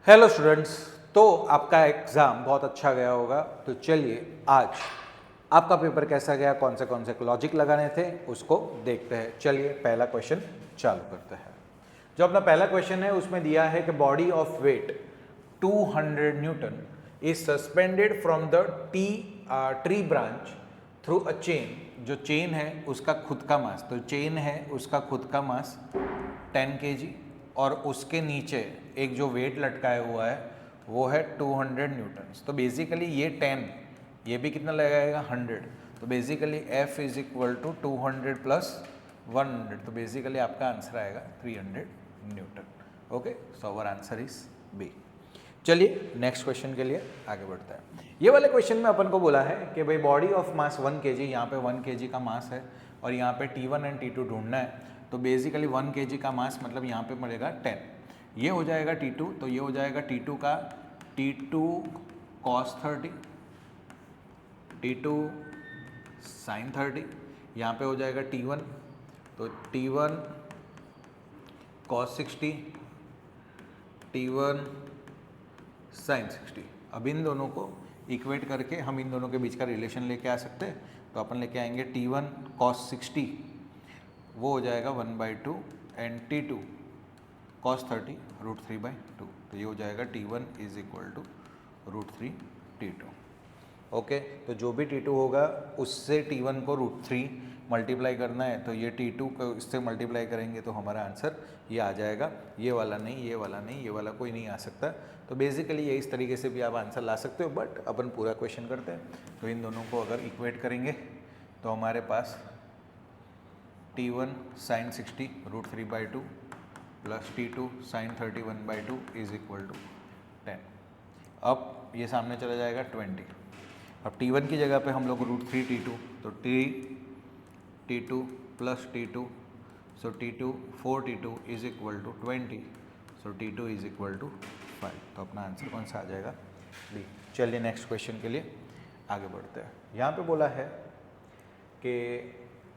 Hello students. तो आपका exam बहुत अच्छा गया होगा। तो चलिए आज आपका पेपर कैसा गया, कौन से लॉजिक लगाने थे उसको देखते हैं। चलिए पहला क्वेश्चन चालू करते हैं। जो अपना पहला क्वेश्चन है उसमें दिया है कि body of weight 200 newton is suspended from the tree branch through a chain. जो चेन है उसका खुद का मास, तो चेन है उसका खुद का मास 10 kg और उसके नीचे एक जो वेट लटकाया हुआ है वो है 200 न्यूटन्स। तो बेसिकली ये 10, ये भी कितना लगाएगा 100। तो basically F is equal to 200 plus 100। तो बेसिकली आपका आंसर आएगा 300 newton. Okay, so our answer is B. चलिए नेक्स्ट क्वेश्चन के लिए आगे बढ़ता है। ये वाले क्वेश्चन में अपन को बोला है कि भाई बॉडी ऑफ मास 1 kg, यहाँ पे 1 kg का मास है और यहाँ पे T1 एंड T2 ढूंढना है। तो बेसिकली 1 kg का मास मतलब यहाँ पे पड़ेगा 10, ये हो जाएगा T2, तो ये हो जाएगा T2 का T2 cos 30, T2 sin 30, यहाँ पे हो जाएगा T1, तो T1 cos 60, T1 sin 60। अब इन दोनों को इक्वेट करके हम इन दोनों के बीच का रिलेशन लेके आ सकते हैं। तो अपन लेके आएंगे T1 cos 60, वो हो जाएगा 1/2 एंड T2 cos 30 √3/2। तो ये हो जाएगा T1 is equal to √3 T2। Okay, तो जो भी T2 होगा उससे T1 को √3 मल्टीप्लाई करना है। तो ये T2 को इससे मल्टीप्लाई करेंगे तो हमारा आंसर ये आ जाएगा। ये वाला नहीं, ये वाला नहीं, ये वाला कोई नहीं आ सकता। तो बेसिकली ये इस तरीके से भी आप आंसर ला सकते हो, बट अपन पूरा क्वेश्चन करते हैं। तो इन दोनों को अगर इक्वेट करेंगे तो हमारे पास T1 sin 60 √3/2 plus T2 sin 30 1/2 is equal to 10। अब ये सामने चला जाएगा 20। अब T1 की जगह पे हम लोग √3 T2, तो T2 plus T2, so T2 4 T2 is equal to 20, so T2 is equal to 5। तो अपना आंसर कौन सा आ जाएगा, बी। चलिए नेक्स्ट क्वेश्चन के लिए आगे बढ़ते हैं। यहाँ पे बोला है कि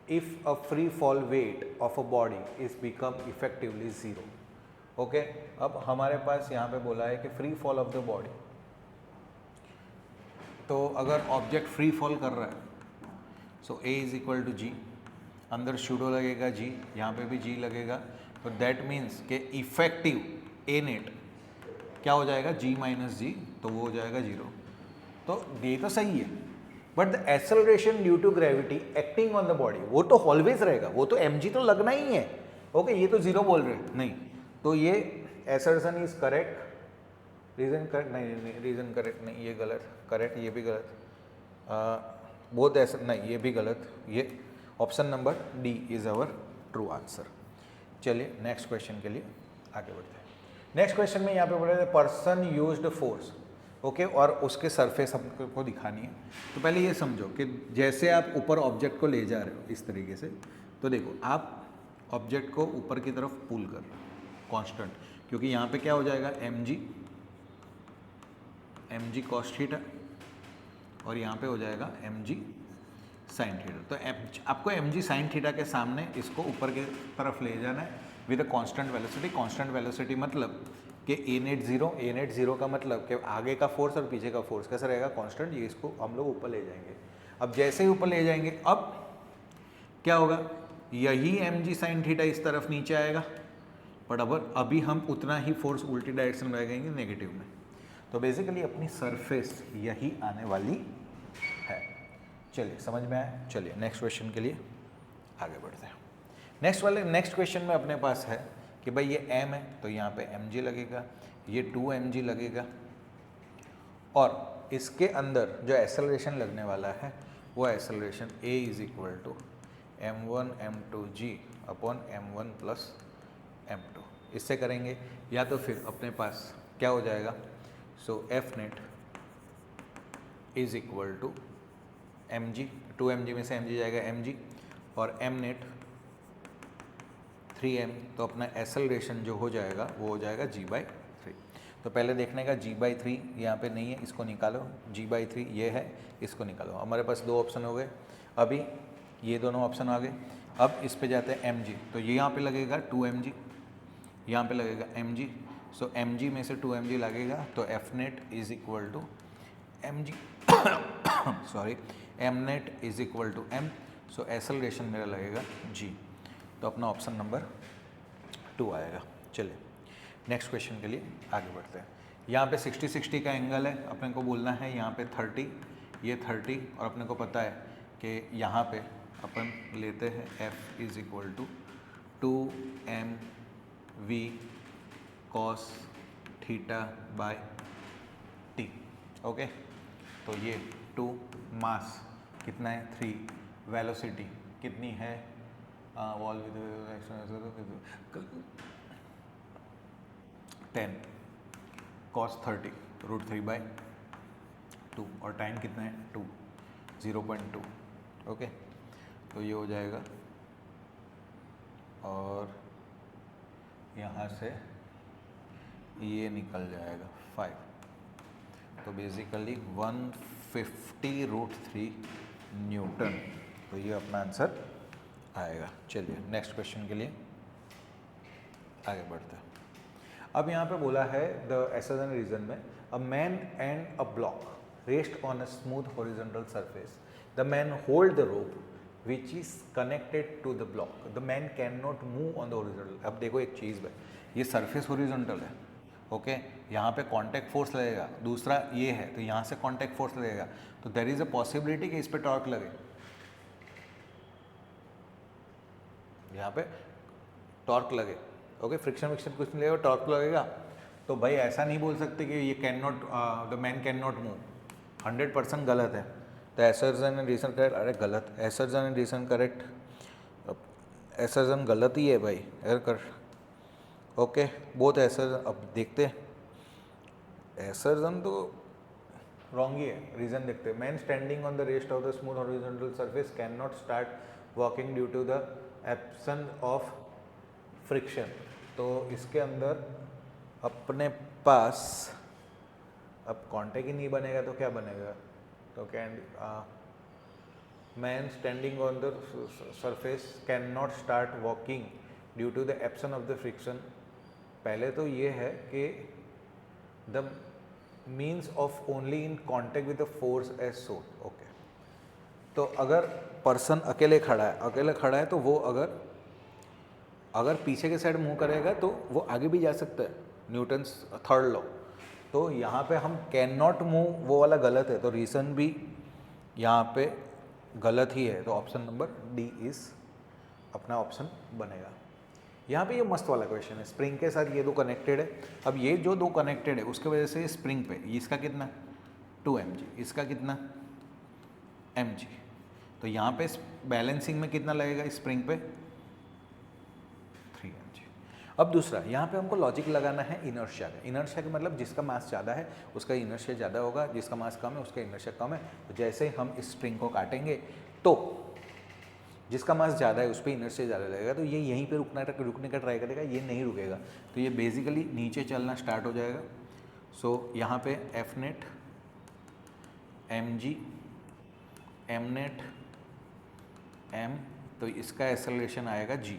if a free fall weight of a body is become effectively 0। Okay, अब हमारे पास यहाँ पे बोला है कि free fall of the body, तो अगर ऑब्जेक्ट फ्री फॉल कर रहा है सो A इज इक्वल टू जी, अंदर शूडो लगेगा जी, यहाँ पे भी जी लगेगा। तो दैट मीन्स के इफेक्टिव ए नेट क्या हो जाएगा, G माइनस जी, तो वो हो जाएगा 0। तो ये तो सही है, but the acceleration due to gravity acting on the body वो तो ऑलवेज रहेगा, वो तो mg तो लगना ही है। ओके, ये तो 0 बोल रहे हैं नहीं, तो ये assertion is correct, reason correct नहीं, रीजन करेक्ट नहीं, ये गलत, करेक्ट ये भी गलत, बोथ ऐसा नहीं, ये भी गलत। ये option number D is our true answer. चलिए नेक्स्ट क्वेश्चन के लिए आगे बढ़ते हैं। नेक्स्ट क्वेश्चन में यहाँ पे बोला है पर्सन यूज्ड फोर्स, ओके, और उसके सरफेस हमको दिखानी है। तो पहले ये समझो कि जैसे आप ऊपर ऑब्जेक्ट को ले जा रहे हो इस तरीके से, तो देखो आप ऑब्जेक्ट को ऊपर की तरफ पुल कर रहे हो कांस्टेंट, क्योंकि यहाँ पे क्या हो जाएगा mg cos थीटा और यहाँ पे हो जाएगा mg sin थीटा। तो आपको mg sin थीटा के सामने इसको ऊपर की तरफ ले जाना है with a constant velocity. Constant velocity मतलब कि ए नेट जीरो का मतलब कि आगे का फोर्स और पीछे का फोर्स कैसा रहेगा, कांस्टेंट। ये इसको हम लोग ऊपर ले जाएंगे। अब जैसे ही ऊपर ले जाएंगे अब क्या होगा, यही mg sin थीटा इस तरफ नीचे आएगा, बट अभी हम उतना ही फोर्स उल्टी डायरेक्शन में लगाएंगे, नेगेटिव में। तो बेसिकली अपनी सरफेस यही आने वाली है। चलिए समझ में आया। चलिए नेक्स्ट क्वेश्चन के लिए आगे बढ़ते हैं। नेक्स्ट क्वेश्चन में अपने पास है कि भाई ये m है तो यहाँ पे mg लगेगा, ये 2mg लगेगा, और इसके अंदर जो एक्सेलरेशन लगने वाला है वो acceleration a is equal to m1 m2g upon m1 plus m2। इससे करेंगे, या तो फिर अपने पास क्या हो जाएगा, so f net is equal to mg, 2mg में से mg जाएगा mg और m नेट 3m, तो अपना एक्सेलरेशन जो हो जाएगा वो हो जाएगा g/3। तो पहले देखने का g/3 यहाँ पे नहीं है, इसको निकालो, g/3 ये है, इसको निकालो। हमारे पास दो ऑप्शन हो गए, अभी ये दोनों ऑप्शन आ गए। अब इस पे जाते हैं mg, तो ये यहाँ पे लगेगा 2mg, यहाँ पे लगेगा mg, सो mg में से 2mg लगेगा तो F net is equal to mg sorry m net is equal to m, so acceleration मेरा लगेगा g। तो अपना ऑप्शन नंबर 2 आएगा। चलिए नेक्स्ट क्वेश्चन के लिए आगे बढ़ते हैं। यहाँ पे 60-60 का एंगल है, अपने को बोलना है यहाँ पे 30, ये 30, और अपने को पता है कि यहाँ पे अपन लेते हैं f is equal to 2mv cos theta by t। Okay, तो ये 2, मास कितना है 3, वेलोसिटी कितनी है वॉल विद 10 cos 30 √3/2, और टाइम कितना है 2, 0.2। ओके, तो ये हो जाएगा, और यहाँ से ये निकल जाएगा 5, तो बेसिकली 150 √3 न्यूटन। तो ये अपना आंसर आएगा। चलिए नेक्स्ट क्वेश्चन के लिए आगे बढ़ते हैं। अब यहाँ पे बोला है द एसर्जन रीजन में a man and a block rest on a smooth horizontal surface, the man hold the rope which is connected to the block, the man can not move on the horizontal. अब देखो एक चीज़ है, ये surface horizontal है, okay, यहाँ पे contact force लगेगा, दूसरा ये है तो यहाँ से कांटेक्ट फोर्स लगेगा, तो देयर इज अ पॉसिबिलिटी कि इस पे टॉर्क लगे, यहाँ पे टॉर्क लगे, ओके, फ्रिक्शन विक्शन कुछ नहीं लगेगा, टॉर्क लगेगा। तो भाई ऐसा नहीं बोल सकते कि ये can not, the man can not move, 100% गलत है। तो एसर्जन एंड रीजन करेक्ट, अरे गलत, एसर्जन एंड रीजन करेक्ट, एसर्जन गलत ही है भाई, एरर कर, ओके, बोथ एसर्जन। अब देखते हैं, एसर्जन तो रॉन्ग ही है, रीजन देखते हैं। Man standing on the rest of the smooth horizontal surface can not start walking due to the absence of friction. तो इसके अंदर अपने पास अब कांटेक्ट ही नहीं बनेगा तो क्या बनेगा, तो can man standing on the surface can not start walking due to the absence of the friction. पहले तो ये है कि the means of only in contact with the force as so, okay. तो अगर पर्सन अकेले खड़ा है तो वो अगर पीछे के साइड मूव करेगा तो वो आगे भी जा सकता है, न्यूटन्स थर्ड लॉ। तो यहाँ पे हम कैन नॉट मूव वो वाला गलत है, तो रीज़न भी यहाँ पे गलत ही है, तो ऑप्शन नंबर डी इज अपना ऑप्शन बनेगा। यहाँ पे ये मस्त वाला क्वेश्चन है, स्प्रिंग के साथ ये दो कनेक्टेड है। अब ये जो दो कनेक्टेड है उसके वजह से स्प्रिंग पे इसका कितना 2 mg, इसका कितना mg, तो यहाँ पे बैलेंसिंग में कितना लगेगा स्प्रिंग पे 3 mg। अब दूसरा यहाँ पे हमको लॉजिक लगाना है इनर्शिया का। इनर्शिया का मतलब जिसका मास ज़्यादा है उसका इनर्शिया ज़्यादा होगा, जिसका मास कम है उसका इनर्शिया कम है। तो जैसे हम इस स्प्रिंग को काटेंगे तो जिसका मास ज़्यादा है उस पर इनर्शिया ज़्यादा लगेगा, तो ये यहीं पे रुकने का ट्राई करेगा, ये नहीं रुकेगा, तो ये बेसिकली नीचे चलना स्टार्ट हो जाएगा। सो यहाँ पे F net mg m net m, तो इसका एक्सेलरेशन आएगा g,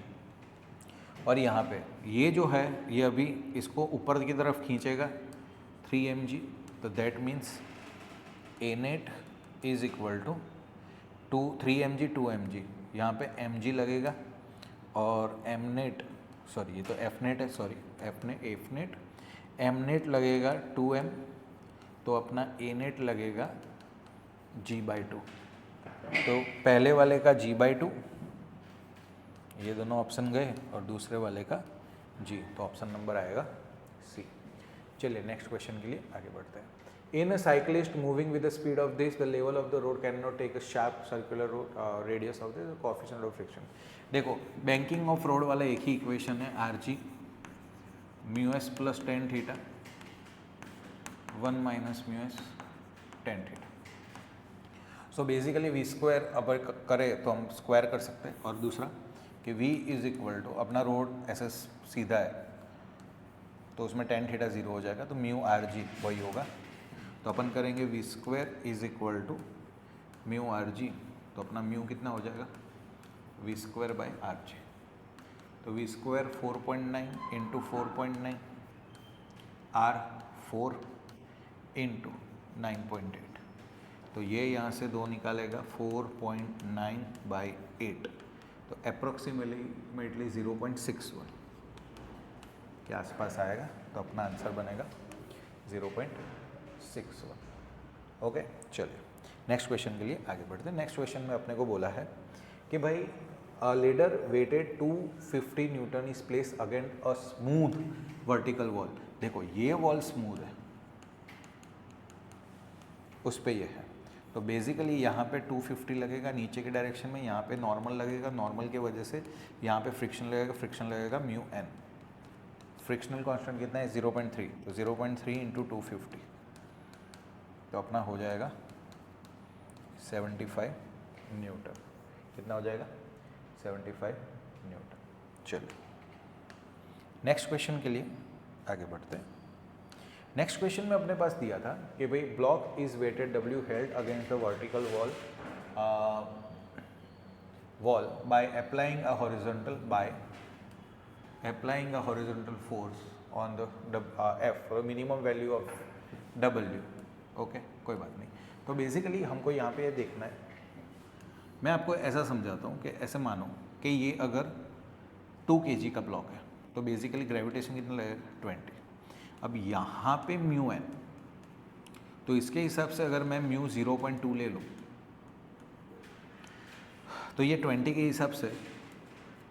और यहाँ पे ये जो है ये अभी इसको ऊपर की तरफ खींचेगा 3 mg, तो that means a net is equal to 3 mg 2 mg, यहाँ पे mg लगेगा, और m नेट सॉरी ये तो f नेट है, sorry f net m net लगेगा 2m, तो अपना a नेट लगेगा g/2। तो पहले वाले का g/2, ये दोनों ऑप्शन गए, और दूसरे वाले का g, तो ऑप्शन नंबर आएगा सी। चलिए नेक्स्ट क्वेश्चन के लिए आगे बढ़ते हैं। In a cyclist moving with the speed of this the level of the road can not take a sharp circular radius of the coefficient of friction. देखो banking of road वाला एक ही equation है, rg μs plus tan theta 1 minus μs tan theta. So basically v square अगर करें तो हम square कर सकते हैं, और दूसरा कि v इज इक्वल टू अपना रोड ऐसे सीधा है तो उसमें टेन थीटा 0 हो जाएगा, तो म्यू आर जी वही होगा। तो अपन करेंगे V square is equal to mu R G, तो अपना म्यू कितना हो जाएगा V square by R G, तो V square 4.9 into 4.9 R4 into 9.8, तो ये यहाँ से 2 निकालेगा 4.9/8, तो अप्रोक्सीमेटली 0.61 के आसपास आएगा, तो अपना आंसर बनेगा 0.61। ओके, चलिए नेक्स्ट क्वेश्चन के लिए आगे बढ़ते हैं। नेक्स्ट क्वेश्चन में अपने को बोला है कि भाई a ladder weighted 250 newton is place against a smooth vertical wall. देखो ये वॉल स्मूथ है, उस पे ये है, तो बेसिकली यहाँ पे 250 लगेगा नीचे के डायरेक्शन में, यहाँ पे नॉर्मल लगेगा, नॉर्मल की वजह से यहाँ पे फ्रिक्शन लगेगा म्यू एन। फ्रिक्शनल कांस्टेंट कितना है 0.3, तो 0.3 इंटू 250, तो अपना हो जाएगा 75 न्यूटन। कितना हो जाएगा 75 न्यूटन। चलिए नेक्स्ट क्वेश्चन के लिए आगे बढ़ते हैं। नेक्स्ट क्वेश्चन में अपने पास दिया था कि भाई block is weighted W held against the vertical wall by applying a horizontal force on the F, minimum value of W। Okay, कोई बात नहीं। तो बेसिकली हमको यहाँ पे ये देखना है, मैं आपको ऐसा समझाता हूँ कि ऐसे मानो कि ये अगर 2 kg का ब्लॉक है, तो बेसिकली ग्रेविटेशन कितना लगेगा 20। अब यहाँ पे म्यू है, तो इसके हिसाब से अगर मैं म्यू 0.2 ले लूँ, तो ये 20 के हिसाब से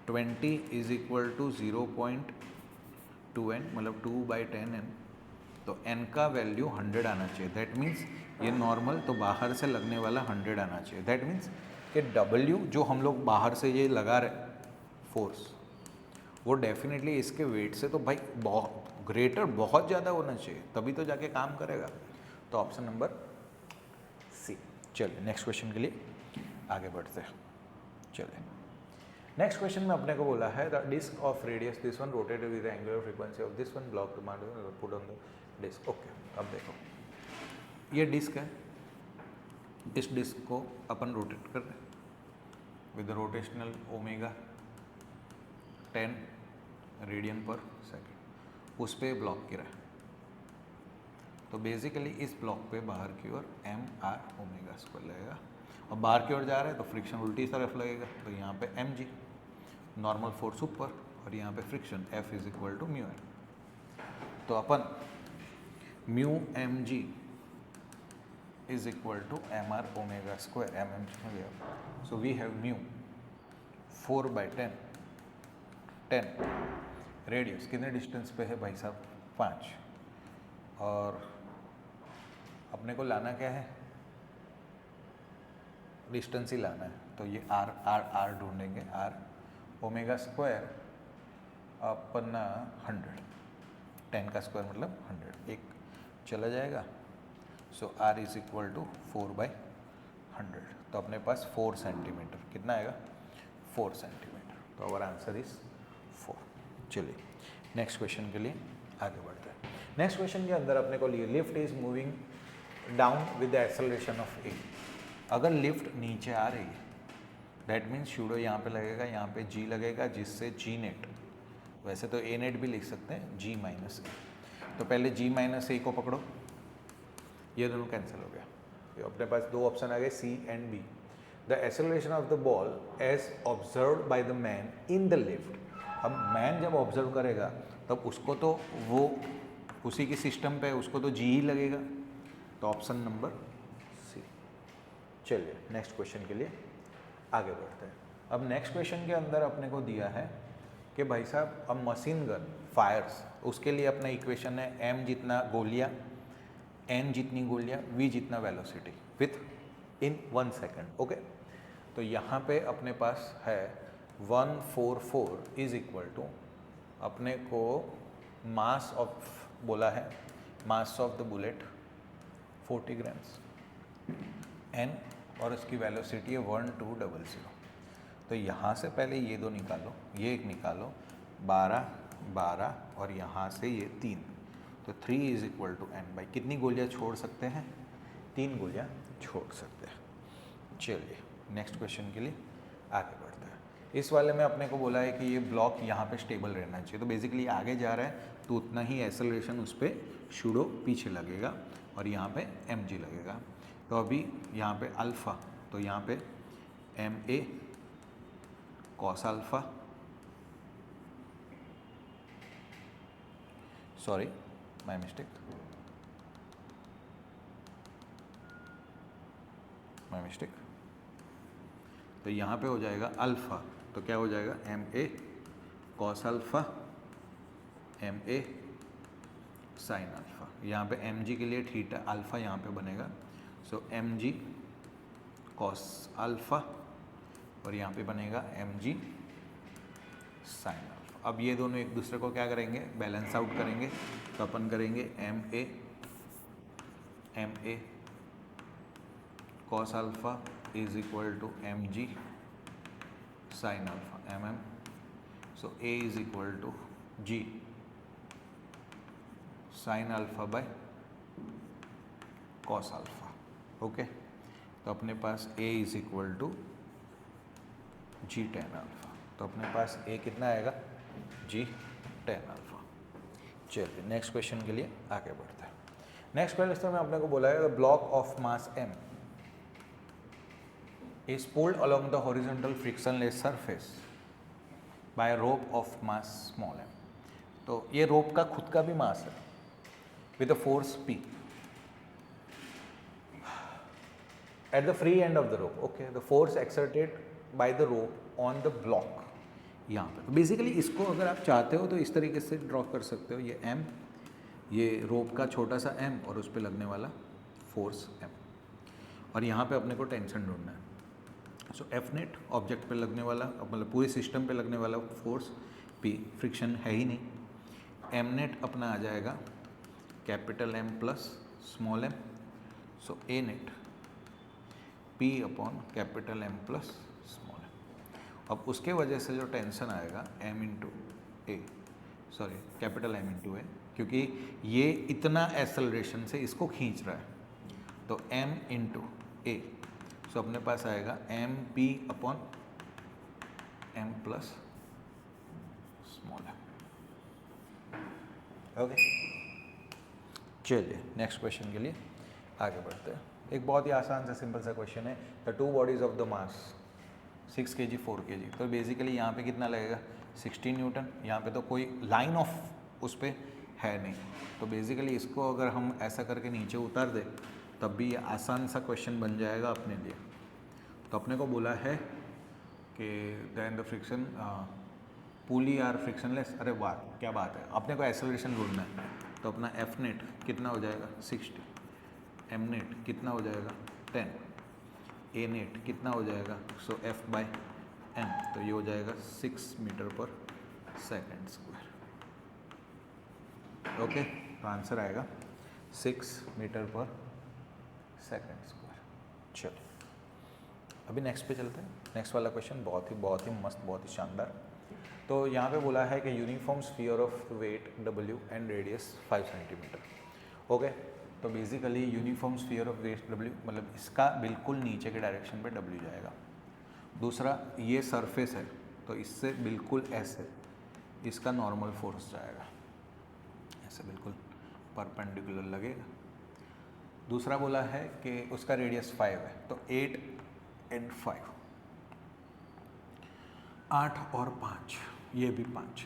20 इज इक्वल टू 0.2n, मतलब 2/10n, तो n का वैल्यू 100 आना चाहिए। दैट मीन्स ये नॉर्मल, तो बाहर से लगने वाला 100 आना चाहिए। दैट मीन्स कि W जो हम लोग बाहर से ये लगा रहे फोर्स, वो डेफिनेटली इसके वेट से तो भाई बहुत ज़्यादा होना चाहिए, तभी तो जाके काम करेगा। तो ऑप्शन नंबर सी। चलिए नेक्स्ट क्वेश्चन के लिए आगे बढ़ते हैं। चलिए नेक्स्ट क्वेश्चन में अपने को बोला है the disc of radius this one rotated with the angular frequency of this one block to put on the disc. Okay, अब देखो ये डिस्क है, इस डिस्क को अपन रोटेट कर रहे हैं विद रोटेशनल ओमेगा 10 रेडियन पर सेकेंड, उस पर ब्लॉक गिरा है। तो बेसिकली इस ब्लॉक पे बाहर की ओर mR⍵² लगेगा, और बाहर की ओर जा रहा है तो फ्रिक्शन उल्टी तरफ लगेगा, तो यहाँ पे mg नॉर्मल फोर्स ऊपर, और यहाँ पे friction F is equal to mu n. तो अपन mu mg is equal to mR⍵², mm में गया, so we have mu 4/10 radius कितने डिस्टेंस पे है भाई साहब 5, और अपने को लाना क्या है, डिस्टेंस ही लाना है, तो ये r ढूंढेंगे, r⍵² अपना 100, 10 का स्क्वायर मतलब 100, एक चला जाएगा, सो r इज इक्वल टू 4/100, तो अपने पास 4 सेंटीमीटर, कितना आएगा 4 सेंटीमीटर, तो आवर आंसर इज 4। चलिए नेक्स्ट क्वेश्चन के लिए आगे बढ़ते हैं। नेक्स्ट क्वेश्चन के अंदर अपने को लिए lift is moving down with the acceleration of a. अगर लिफ्ट नीचे आ रही है, दैट मीन्स शूडो यहाँ पे लगेगा, यहाँ पे g लगेगा, जिससे g नेट, वैसे तो a नेट भी लिख सकते हैं g माइनस ए, तो पहले g माइनस ए को पकड़ो, ये दोनों कैंसिल हो गया, तो अपने पास 2 ऑप्शन आ गए C and B। The acceleration of the ball as observed by the man in the lift. अब मैन जब ऑब्जर्व करेगा तब उसको तो वो उसी की सिस्टम पे उसको तो जी ही लगेगा, तो ऑप्शन नंबर सी। चलिए नेक्स्ट क्वेश्चन के लिए आगे बढ़ते हैं। अब नेक्स्ट क्वेश्चन के अंदर अपने को दिया है कि भाई साहब अब मशीन गन फायर्स, उसके लिए अपना इक्वेशन है m जितना गोलियाँ, n जितनी गोलियाँ, v जितना velocity with in 1 second. Okay, तो यहाँ पे अपने पास है 144 इज इक्वल टू, अपने को मास ऑफ बोला है, mass of the bullet 40 grams, n और उसकी वेलोसिटी है 1200। तो यहाँ से पहले ये 2 निकालो, ये एक निकालो, 12 12 और यहाँ से ये 3, तो 3 is equal to n by, कितनी गोलियाँ छोड़ सकते हैं 3 गोलियाँ छोड़ सकते हैं। चलिए नेक्स्ट क्वेश्चन के लिए आगे बढ़ते हैं। इस वाले में अपने को बोला है कि ये ब्लॉक यहाँ पे स्टेबल रहना चाहिए, तो बेसिकली आगे जा रहा है तो उतना ही एक्सेलरेशन उस पर शूडो पीछे लगेगा और यहाँ पे mg लगेगा। तो अभी यहाँ पे अल्फ़ा, तो यहाँ पे ma cos alpha, sorry my mistake, तो यहाँ पे हो जाएगा अल्फ़ा, तो क्या हो जाएगा ma cos alpha ma sine alpha. यहाँ पे mg के लिए थीटा अल्फ़ा यहाँ पे बनेगा, सो mg कॉस अल्फ़ा और यहाँ पे बनेगा mg साइन अल्फ़ा। अब ये दोनों एक दूसरे को क्या करेंगे, बैलेंस आउट करेंगे, तो अपन करेंगे ma cos alpha is equal to mg sine alpha mm, so a is equal to g sine alpha by cos alpha. Okay, तो अपने पास a is equal to g tan alpha, तो अपने पास a कितना आएगा g टेन अल्फ़ा। चलिए next question के लिए आगे बढ़ते हैं। नेक्स्ट क्वेश्चन में अपने को बोला है block of mass m is pulled along the horizontal frictionless surface by a rope of mass small m। तो ये रोप का खुद का भी मास है with a force p at the free end of the rope। okay, the force exerted by the rope on the block यहाँ पे। तो बेसिकली इसको अगर आप चाहते हो तो इस तरीके से ड्रॉ कर सकते हो, ये m, ये रोप का छोटा सा m और उस पर लगने वाला फोर्स m, और यहाँ पे अपने को टेंशन ढूंढना है। सो एफ नेट ऑब्जेक्ट पे लगने वाला, मतलब पूरे सिस्टम पे लगने वाला फोर्स p, फ्रिक्शन है ही नहीं। एम नेट अपना आ जाएगा capital M plus small m, so a net p upon capital M plus small m। अब उसके वजह से जो टेंशन आएगा m into a, sorry capital M into a, क्योंकि ये इतना एक्सेलरेशन से इसको खींच रहा है, तो m इंटू ए, सो अपने पास आएगा M P upon M plus small M. Okay, चलिए नेक्स्ट क्वेश्चन के लिए आगे बढ़ते हैं। एक बहुत ही आसान सा सिंपल सा क्वेश्चन है, the two bodies of the mass 6 kg 4 kg। तो बेसिकली यहाँ पे कितना लगेगा 16 न्यूटन। यहाँ पे तो कोई लाइन ऑफ उस पर है नहीं, तो बेसिकली इसको अगर हम ऐसा करके नीचे उतार दें तब भी ये आसान सा क्वेश्चन बन जाएगा अपने लिए। तो अपने को बोला है कि then the friction pulley are frictionless. अरे वाह क्या बात है, अपने को एक्सेलरेशन ढूंढना है, तो अपना एफ नेट कितना हो जाएगा 60, एम नेट कितना हो जाएगा 10, ए नेट कितना हो जाएगा, सो एफ बाय एम, तो ये हो जाएगा 6 मीटर पर सेकेंड स्क्वायर। ओके, तो आंसर आएगा 6 मीटर पर सेकेंड स्क्वायर। चलो अभी नेक्स्ट पे चलते हैं। नेक्स्ट वाला क्वेश्चन बहुत ही मस्त, बहुत ही शानदार। तो यहाँ पे बोला है कि uniform sphere of weight W and radius 5 centimetre. Okay, तो basically uniform sphere of weight W मतलब इसका बिल्कुल नीचे के डायरेक्शन पे W जाएगा। दूसरा ये सरफेस है तो इससे बिल्कुल ऐसे इसका नॉर्मल फोर्स जाएगा, ऐसे बिल्कुल परपेंडिकुलर लगेगा। दूसरा बोला है कि उसका रेडियस 5 है, तो 8 एंड 5, 8 और 5, ये भी 5,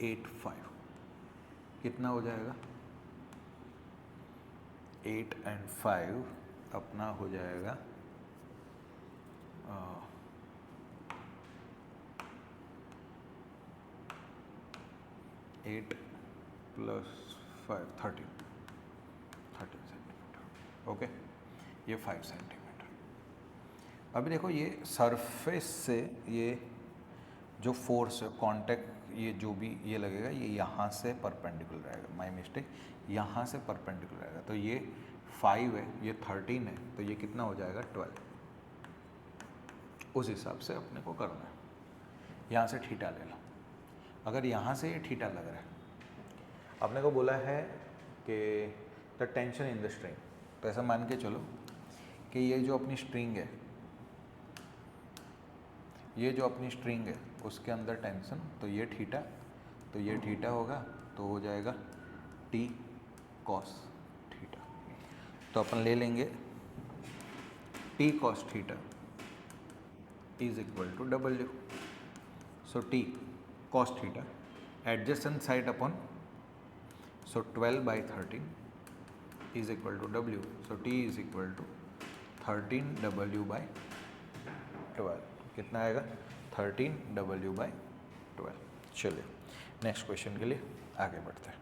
8 5 कितना हो जाएगा 8 एंड 5 अपना हो जाएगा 8 प्लस 5 13 सेंटीमीटर। ओके, ये 5 सेंटीमीटर। अभी देखो ये सरफेस से ये जो फोर्स कांटेक्ट ये जो भी ये लगेगा ये यहाँ से परपेंडिकुलर रहेगा, माय मिस्टेक, यहाँ से परपेंडिकुलर रहेगा। तो ये 5 है, ये 13 है, तो ये कितना हो जाएगा 12। उस हिसाब से अपने को करना है। यहाँ से थीटा ले लो, अगर यहाँ से ये थीटा लग रहा है, अपने को बोला है कि the tension in the string, तो ऐसा मान के चलो कि ये जो अपनी स्ट्रिंग है ये जो अपनी स्ट्रिंग है उसके अंदर टेंशन, तो ये थीटा, तो ये थीटा होगा, तो हो जाएगा टी कॉस थीटा। तो अपन ले लेंगे T cos theta is equal to W. So T cos theta adjacent side upon, so 12/13 is equal to W. So T is equal to 13W/12। कितना आएगा? 13W/12। चलिए नेक्स्ट क्वेश्चन के लिए आगे बढ़ते हैं।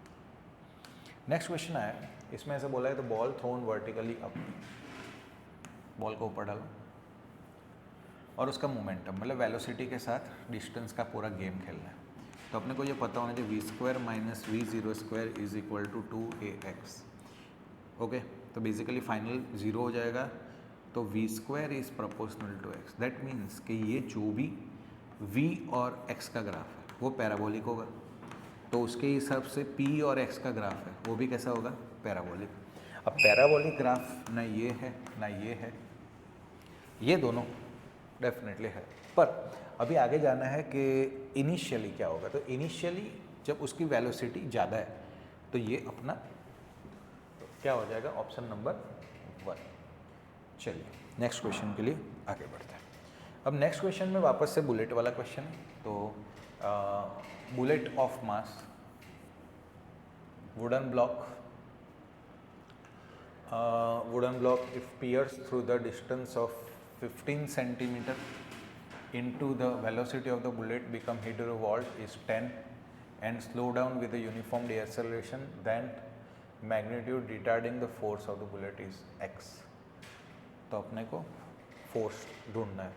नेक्स्ट क्वेश्चन आया, इसमें ऐसे बोला है तो ball thrown vertically up, ball को ऊपर डालो और उसका मोमेंटम मतलब वेलोसिटी के साथ डिस्टेंस का पूरा गेम खेलना है। तो अपने को ये पता होना चाहिए v² - v0² is equal to 2ax। Okay, तो बेसिकली फाइनल 0 हो जाएगा, तो v² is proportional to x। That means कि ये जो भी v और x का ग्राफ है वो पैराबोलिक होगा, तो उसके हिसाब से p और x का ग्राफ है वो भी कैसा होगा? पैराबोलिक। अब पैराबोलिक ग्राफ ना ये है ना ये है, ये दोनों डेफिनेटली है, पर अभी आगे जाना है कि इनिशियली क्या होगा। तो इनिशियली जब उसकी वेलोसिटी ज़्यादा है तो ये अपना क्या हो जाएगा? Option number 1। चलिए नेक्स्ट क्वेश्चन के लिए आगे बढ़ते हैं। अब नेक्स्ट क्वेश्चन में वापस से बुलेट वाला क्वेश्चन है। तो bullet of mass, wooden block if pierced through the distance of 15 centimeter into the velocity of the bullet become hit to the wall is 10 and slow down with a uniform deceleration, then magnitude retarding the force of the bullet is x। तो अपने को force ढूंढना है।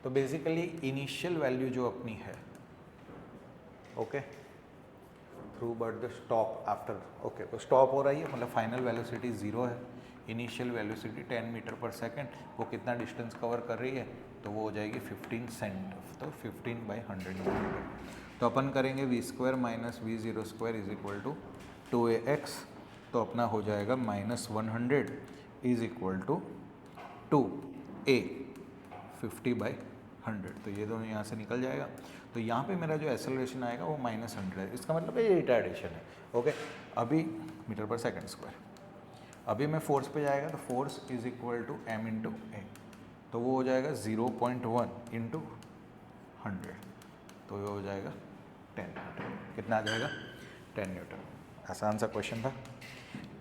तो basically initial value जो अपनी है, okay, through but the stop after, okay, तो स्टॉप हो रही है मतलब फाइनल वेलोसिटी 0 है, इनिशियल वेलोसिटी 10 मीटर पर सेकेंड, वो कितना डिस्टेंस कवर कर रही है? तो वो हो जाएगी 15 सेंट, तो 15/100 मीटर। तो अपन करेंगे v² - v0² is equal to 2ax, तो अपना हो जाएगा -100 इज इक्वल टू 2a 50/100। तो ये दोनों यहाँ से निकल जाएगा। तो यहाँ पे मेरा जो एक्सेलरेशन आएगा वो -100 है, इसका मतलब ये रिटार्डेशन है। ओके, अभी मीटर पर सेकंड स्क्वायर, अभी मैं फोर्स पे जाएगा तो force is equal to m × a, तो वो हो जाएगा 0.1 × 100, तो ये हो जाएगा 10 न्यूटन। कितना आ जाएगा? 10 न्यूटन। आसान सा क्वेश्चन था।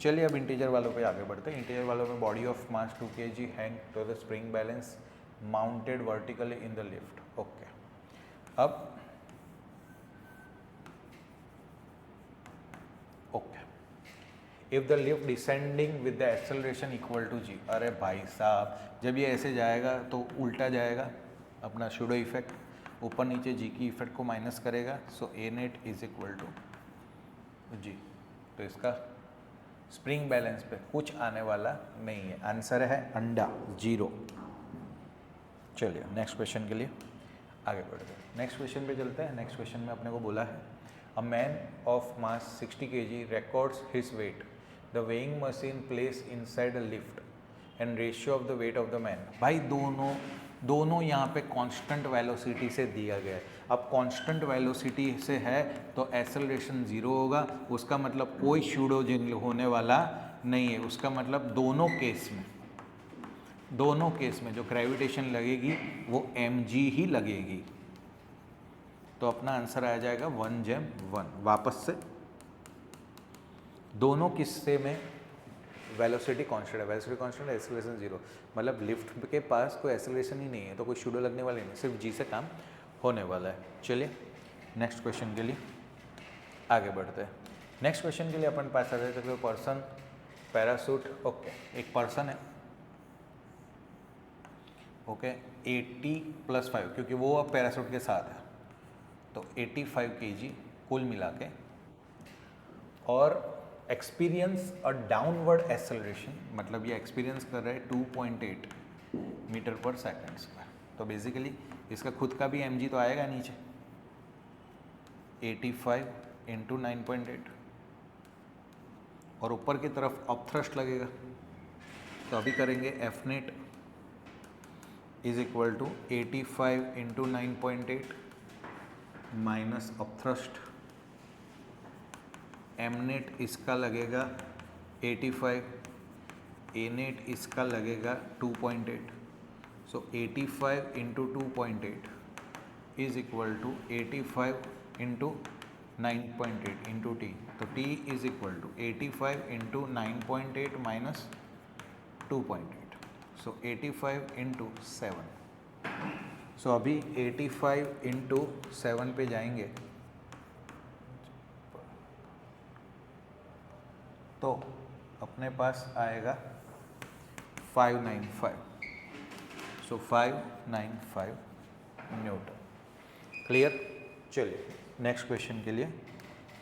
चलिए अब इंटीजर वालों पे आगे बढ़ते हैं। इंटीजर वालों में body of mass 2 kg hang to the spring balance mounted vertically in the lift. Okay, अब okay, if the lift descending with the acceleration equal to g। अरे भाई साहब, जब ये ऐसे जाएगा तो उल्टा जाएगा, अपना शूडो इफेक्ट, ऊपर नीचे g की इफेक्ट को माइनस करेगा। So a net is equal to g। तो इसका स्प्रिंग बैलेंस पे कुछ आने वाला नहीं है, आंसर है अंडा, 0। चलिए नेक्स्ट क्वेश्चन के लिए आगे बढ़ते हैं। नेक्स्ट क्वेश्चन पे चलते हैं। नेक्स्ट क्वेश्चन में अपने को बोला है a man of mass 60 kg records his weight, the weighing machine place inside a lift and ratio of the weight of the man. भाई दोनों यहाँ पे कांस्टेंट वेलोसिटी से दिया गया है। अब कांस्टेंट वेलोसिटी से है तो एक्सेलरेशन 0 होगा, उसका मतलब कोई शूडो जिंगल होने वाला नहीं है। उसका मतलब दोनों केस में जो ग्रेविटेशन लगेगी वो mg ही लगेगी। तो अपना आंसर आ जाएगा 1/1। वापस से दोनों किस्से में वेलोसिटी कांस्टेंट है, वेलोसिटी कांस्टेंट है, एक्सेलरेशन 0, मतलब लिफ्ट के पास कोई एक्सेलरेशन ही नहीं है, तो कोई शूडो लगने वाला नहीं, सिर्फ g से काम होने वाला है। चलिए नेक्स्ट क्वेश्चन के लिए आगे बढ़ते हैं। नेक्स्ट क्वेश्चन के लिए अपन पास आ जाते हैं। पर्सन पैरासूट, ओके, एक पर्सन है, ओके, 80+5, क्योंकि वो अब पैरासूट के साथ है, तो 85 kg कुल मिला के, और एक्सपीरियंस अ डाउनवर्ड एक्सेलरेशन, मतलब ये एक्सपीरियंस कर रहा है 2.8 मीटर पर सेकेंड स्क्वायर। तो बेसिकली इसका खुद का भी mg तो आएगा नीचे, 85 × 9.8, और ऊपर की तरफ अपथ्रस्ट लगेगा। तो अभी करेंगे F net is equal to 85 into 9.8 minus upthrust m net इसका लगेगा 85, ए नेट इसका लगेगा 2.8. So 85 into 2.8 is equal to 85 into 9.8 into t. तो t is equal to 85 into 9.8 minus 2.8. So 85 into 7. So अभी 85 इंटू 7 पे जाएंगे तो अपने पास आएगा 595. सो 595 न्यूटन. क्लियर. चलिए नेक्स्ट क्वेश्चन के लिए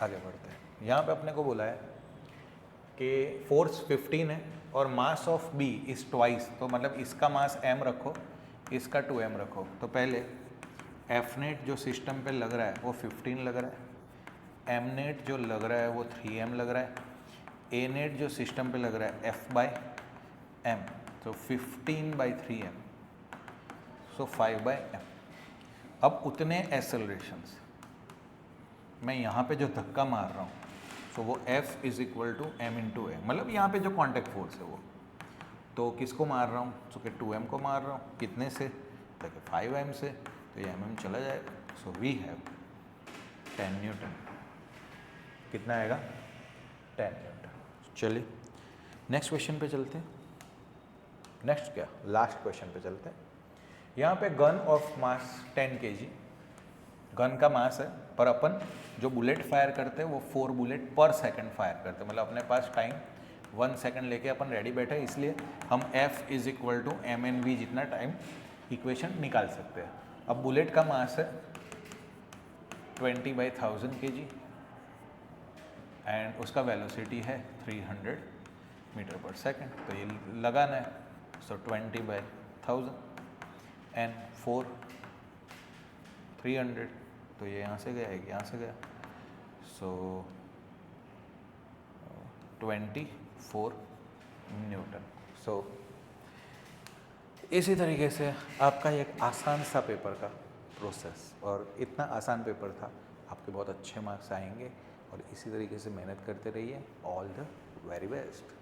आगे बढ़ते हैं. यहाँ पे अपने को बोला है कि फोर्स 15 है और mass of B is twice. तो मतलब इसका मास m रखो, इसका 2m रखो. तो पहले एफ नेट जो सिस्टम पे लग रहा है वो 15 लग रहा है, m नेट जो लग रहा है वो 3m लग रहा है, ए नेट जो सिस्टम पे लग रहा है f बाय m. तो 15/3m, सो 5/m. अब उतने एक्सेलरेशंस मैं यहाँ पे जो धक्का मार रहा हूँ सो वो f is equal to m into a. मतलब यहाँ पे जो कॉन्टैक्ट फोर्स है वो, तो किसको मार रहा हूँ? सो कि 2m को मार रहा हूँ. कितने से? तो 5m से. तो ये mm चला जाएगा. So we have 10 newton. कितना आएगा? 10 न्यूटन. चलिए नेक्स्ट क्वेश्चन पे चलते हैं. नेक्स्ट क्या, लास्ट क्वेश्चन पे चलते हैं. यहाँ पे gun of mass 10 kg. Gun का मास है, पर अपन जो बुलेट फायर करते हैं वो 4 बुलेट पर सेकंड फायर करते हैं. मतलब अपने पास टाइम 1 सेकंड लेके अपन रेडी बैठे, इसलिए हम F is equal to M N V जितना टाइम इक्वेशन निकाल सकते हैं. अब बुलेट का मास है 20/1000 kg एंड उसका वेलोसिटी है 300 मीटर पर सेकंड. तो ये लगाना है. सो 20/1000 एंड 4 300. तो ये यहाँ से गया, एक यहाँ से गया. सो 24 न्यूटन. सो इसी तरीके से आपका एक आसान सा पेपर का प्रोसेस, और इतना आसान पेपर था, आपके बहुत अच्छे मार्क्स आएंगे. और इसी तरीके से मेहनत करते रहिए. All the very best.